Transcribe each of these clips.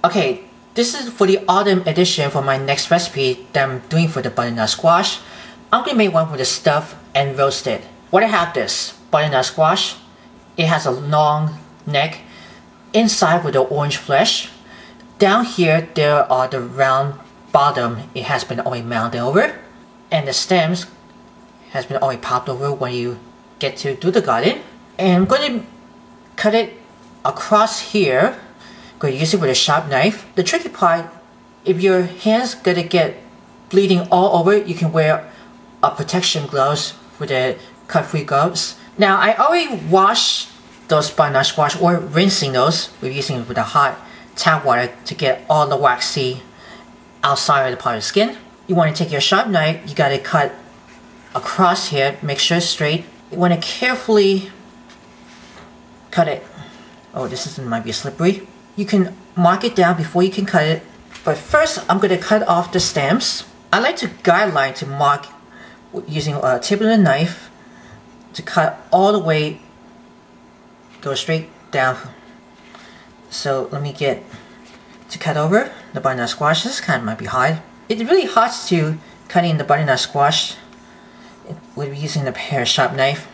Okay, this is for the autumn edition for my next recipe that I'm doing for the butternut squash. I'm going to make one for the stuffed and roasted. What I have this butternut squash. It has a long neck. Inside with the orange flesh. Down here there are the round bottom. It has been already mounted over. And the stems has been already popped over when you get to do the garden. And I'm going to cut it across here. I'm going to use it with a sharp knife. The tricky part, if your hands gonna get bleeding all over, you can wear a protection gloves with the cut-free gloves. Now I already washed those butternut squash, or rinsing those. We're using it with a hot tap water to get all the waxy outside of the part of the skin. You want to take your sharp knife, you got to cut across here, make sure it's straight. You want to carefully cut it. Oh, this might be slippery. You can mark it down before you can cut it. But first, I'm going to cut off the stems. I like to guideline to mark using a tip of the knife to cut all the way, go straight down. So let me get to cut over the butternut squash. This kind of might be hard. It's really hard to cutting the butternut squash with using a pair of sharp knife.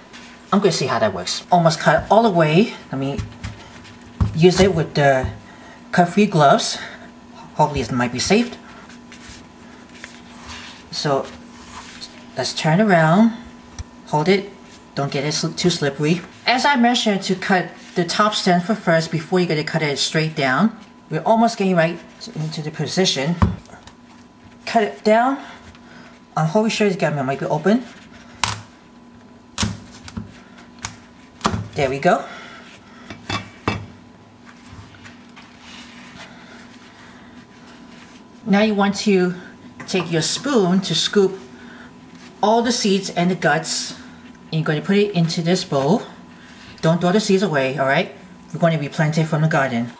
I'm going to see how that works. Almost cut all the way. Let me use it with the cut-free gloves. Hopefully it might be safe. So let's turn around. Hold it. Don't get it too slippery. As I mentioned, to cut the top stem first before you get to cut it straight down. We're almost getting right into the position. Cut it down. I'm hoping sure it's got might be open. There we go. Now you want to take your spoon to scoop all the seeds and the guts. And you're going to put it into this bowl. Don't throw the seeds away, alright? We're going to replant it from the garden.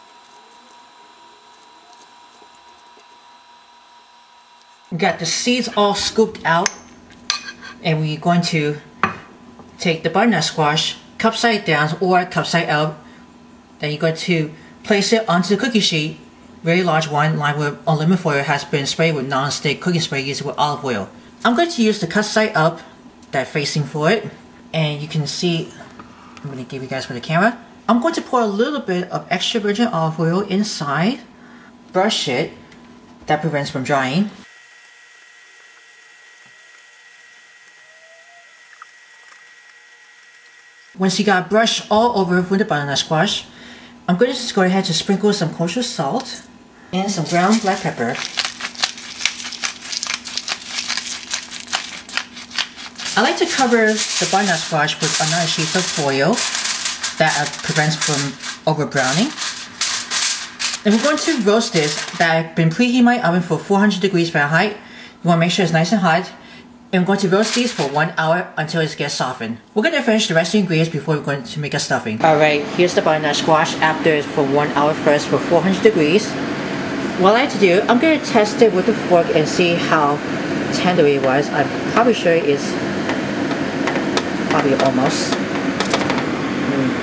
We got the seeds all scooped out. And we're going to take the butternut squash, cup side down or cup side up. Then you're going to place it onto the cookie sheet. Very large one, lined with aluminum foil, has been sprayed with non-stick cooking spray used with olive oil. I'm going to use the cut side up, that facing forward. And you can see, I'm going to give you guys for the camera. I'm going to pour a little bit of extra virgin olive oil inside. Brush it. That prevents from drying. Once you got brushed all over with the butternut squash, I'm going to just go ahead to sprinkle some kosher salt and some ground black pepper. I like to cover the butternut squash with another sheet of foil that prevents from over browning. Then we're going to roast this. That I've been preheating my oven for 400 degrees Fahrenheit. You want to make sure it's nice and hot. And we're going to roast these for 1 hour until it gets softened. We're going to finish the rest of the ingredients before we're going to make a stuffing. Alright, here's the butternut squash after for 1 hour first for 400 degrees. What I like to do, I'm going to test it with a fork and see how tender it was. I'm probably sure it's probably almost.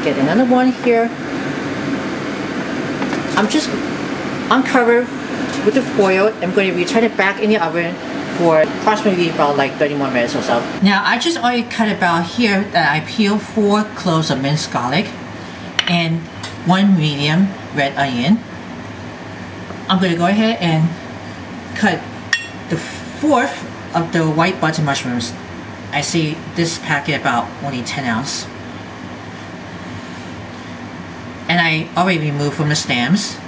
Get another one here. I'm just uncover with the foil. I'm going to return it back in the oven for approximately about like 30 more minutes or so. Now I just already cut about here that I peeled 4 cloves of minced garlic and 1 medium red onion. I'm going to go ahead and cut the 4th of the white button mushrooms. I see this packet about only 10 ounce. And I already removed from the stems.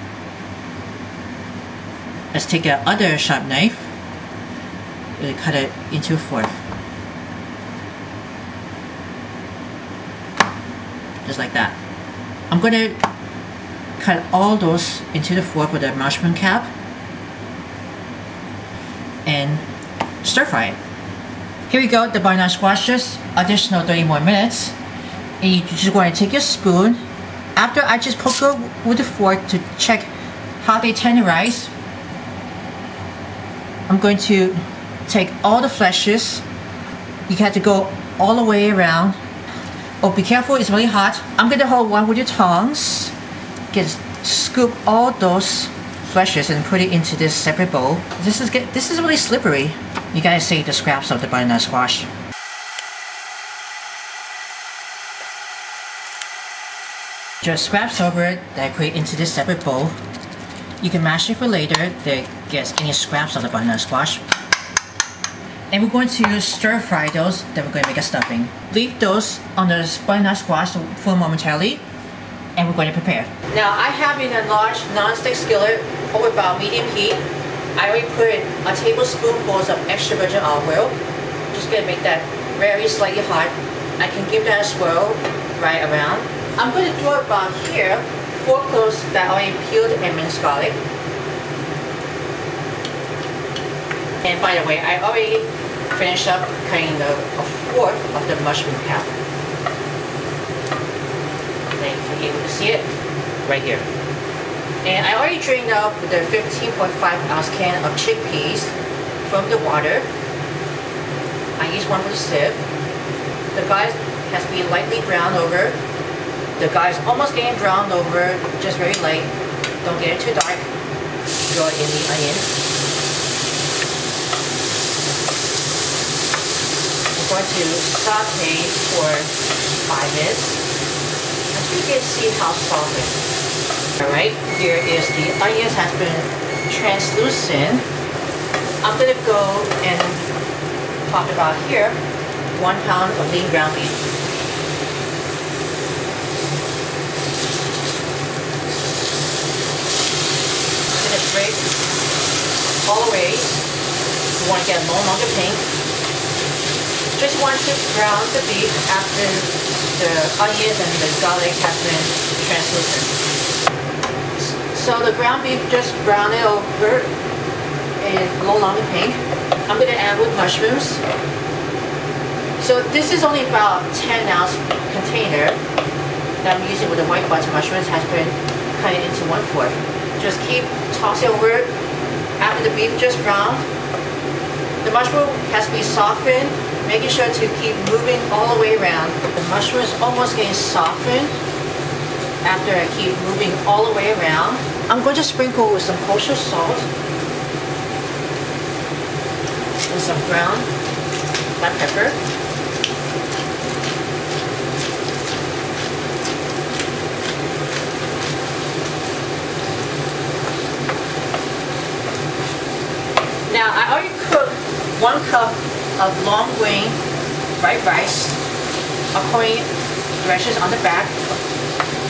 Let's take the other sharp knife and cut it into a 4th. Just like that. I'm going to cut all those into the 4th with a mushroom cap and stir fry it. Here we go, the butternut squash, just additional 30 more minutes. And you just want to take your spoon. After I just poke it with a fork to check how they tenderize, I'm going to take all the fleshes. You have to go all the way around. Oh, be careful, it's really hot. I'm going to hold one with your tongs. Scoop all those fleshes and put it into this separate bowl. This is really slippery. You gotta see the scraps of the butternut squash. Just scraps over it that I put it into this separate bowl. You can mash it for later that gets any scraps of the butternut squash. And we're going to stir fry those, then we're going to make a stuffing. Leave those on the butternut squash for momentarily, and we're going to prepare. Now I have in a large non-stick skillet over about medium heat. I already put a tablespoonful of extra virgin olive oil. Just going to make that very slightly hot. I can give that a swirl right around. I'm going to throw about here 4 cloves that I already peeled and minced garlic. And by the way, I already finished up cutting a 1/4 of the mushroom cap. Then you're able to see it right here. And I already drained out the 15.5-ounce can of chickpeas from the water. I used one with a sieve. The garlic has to be lightly browned over. The garlic is almost getting browned over, just very light. Don't get it too dark. Throw it in the onion. I'm going to saute for 5 minutes until you can see how soft it is. Alright, here is the onions has been translucent. I'm going to go and pop about here 1 pound of lean ground beef. I'm going to break all the way. You want to get no longer pink. Just want to brown the beef after the onions and the garlic has been translucent. So the ground beef just brown it over and no longer pink. I'm going to add with mushrooms. So this is only about 10-ounce container that I'm using with the white butter mushrooms. Has been cut into 1/4. Just keep tossing over after the beef just browned. The mushroom has to be softened. Making sure to keep moving all the way around. The mushroom is almost getting softened after I keep moving all the way around. I'm going to sprinkle with some kosher salt and some ground black pepper. Now I already cooked 1 cup of long grain white rice according directions on the back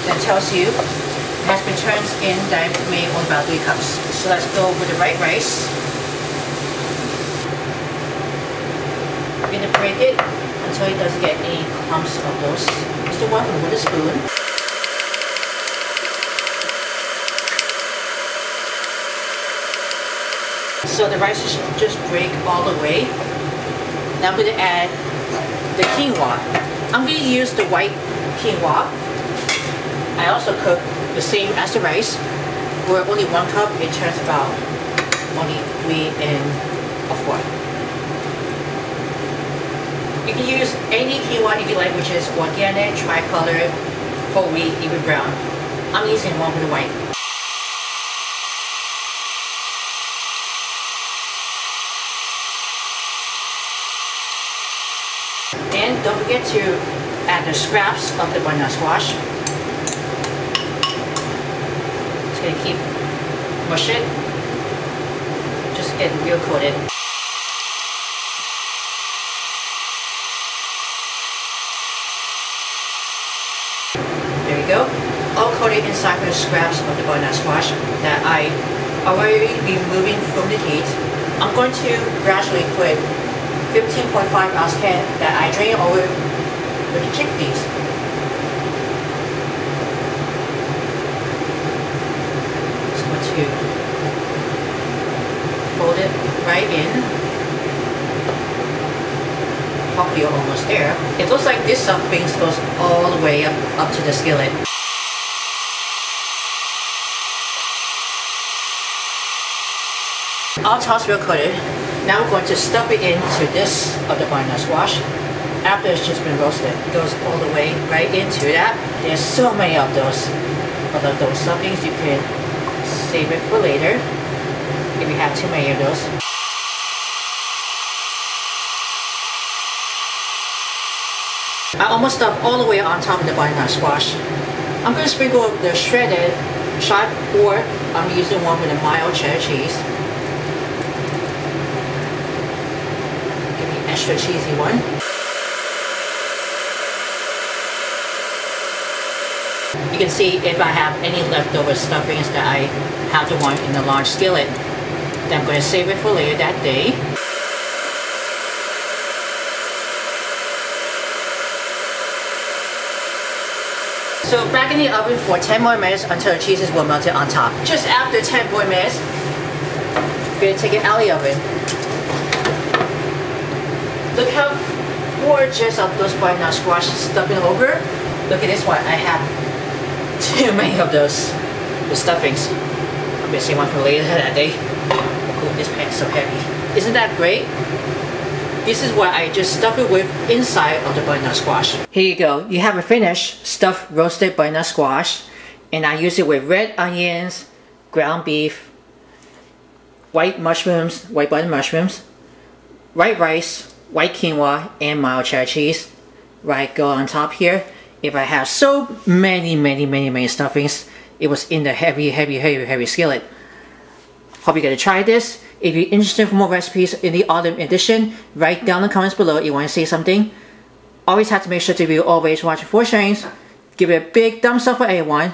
that tells you it has been turned in that I made on about 3 cups. So let's go with the white rice. I'm going to break it until it doesn't get any clumps of those. Just the one with a spoon. So the rice should just break all the way. Now I'm going to add the quinoa. I'm going to use the white quinoa. I also cook the same as the rice. Where only 1 cup, it turns about only 3 1/4. You can use any quinoa if you like, which is organic, tricolor, whole wheat, even brown. I'm using one with the white. And don't forget to add the scraps of the butternut squash. Just gonna keep mush it. Just get real coated. There we go. All coated inside with the scraps of the butternut squash that I already removing from the heat. I'm going to gradually put 15.5-ounce can that I drain over with the chickpeas. Just going to fold it right in. Hopefully you're almost there. It looks like this stuffing goes all the way up to the skillet. All tossed real coated. Now we're going to stuff it into this of the butternut squash. After it's just been roasted, it goes all the way right into that. There's so many of those stuffings. You can save it for later if you have too many of those. I almost stuffed all the way on top of the butternut squash. I'm going to sprinkle the shredded chopped, or I'm using one with a mild cheddar cheese. Give me an extra cheesy one. You can see if I have any leftover stuffings that I have the one in the large skillet, then I'm going to save it for later that day. So back in the oven for 10 more minutes until the cheeses will melt on top. Just after 10 more minutes, I'm going to take it out of the oven. Look how gorgeous of those butternut squash stuffing over. Look at this one, I have too many of those stuffings. I'm going to save one for later that day. Oh, this pan is so heavy. Isn't that great? This is what I just stuffed it with inside of the butternut squash. Here you go. You have a finished stuffed roasted butternut squash, and I use it with red onions, ground beef, white mushrooms, white button mushrooms, white rice, white quinoa, and mild cheddar cheese. Right, go on top here. If I have so many stuffings, it was in the heavy skillet. Hope you're gonna try this. If you're interested for more recipes in the autumn edition, write down in the comments below if you want to say something. Always have to make sure to view always watch 4 sharing. Give it a big thumbs up for everyone.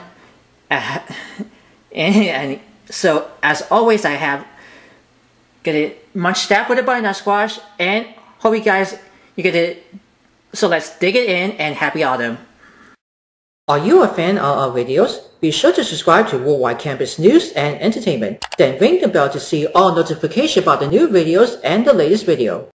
And so as always, I have get it much staff with the butternut squash, and hope you guys you get it. So let's dig it in, and happy autumn. Are you a fan of our videos? Be sure to subscribe to Worldwide Campus News and Entertainment. Then ring the bell to see all notifications about the new videos and the latest video.